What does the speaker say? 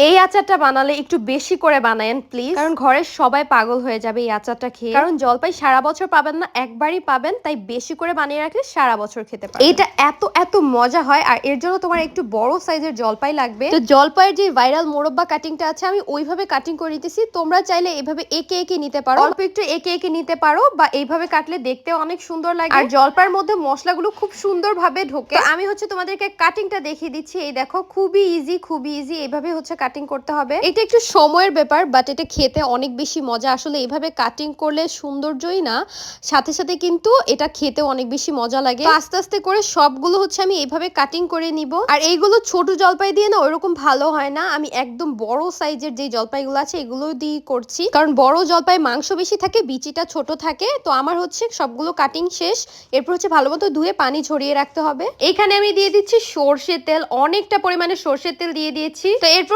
এই আচারটা বানালে একটু বেশি করে বানায়েন প্লিজ, কারণ ঘরের সবাই পাগল হয়ে যাবে এই আচারটা খেয়ে। কারণ জলপাই সারা বছর পাবেন না, একবারই পাবেন, তাই বেশি করে বানিয়ে রাখলে সারা বছর খেতে পারবেন। এটা এত এত মজা হয়, আর এর জন্য তোমার একটু বড় সাইজের জলপাই লাগবে। তো জলপাইয়ের যে ভাইরাল মোরব্বা কাটিংটা আছে আমি ওইভাবে কাটিং করে নিতেছি। তোমরা চাইলে এভাবে একে একে নিতে পারো, অল্প একটু একে একে নিতে পারো, বা এইভাবে কাটলে দেখতেও অনেক সুন্দর লাগে। আর জলপাইয়ের মধ্যে মশলাগুলো খুব সুন্দরভাবে ঢোকে। আমি তোমাদেরকে কাটিংটা দেখিয়ে দিচ্ছি। এই দেখো, খুবই ইজি এইভাবে কাটিং করতে হবে। এটা একটু সময়ের ব্যাপার, বাট এটা খেতে অনেক বেশি মজা। আসলে এইভাবে কাটিং করলে সৌন্দর্যই না, সাথে সাথে কিন্তু এটা খেতে অনেক বেশি মজা লাগে। আস্তে আস্তে করে সবগুলো আমি এইভাবে কাটিং করে নিব। আর এইগুলো ছোট জলপাই দিয়ে না ওইরকম ভালো হয় না, আমি একদম বড় সাইজের যে জলপাইগুলো আছে এগুলো দিয়ে করছি, কারণ বড় জলপাই মাংস বেশি থাকে, বিচিটা ছোট থাকে। তো আমার সবগুলো কাটিং শেষ। এরপর ভালো মতো ধুয়ে পানি ঝরিয়ে রাখতে হবে। এখানে আমি দিয়ে দিচ্ছি সরষের তেল, অনেকটা পরিমাণে সরষের তেল দিয়ে দিয়েছি। তো এরপর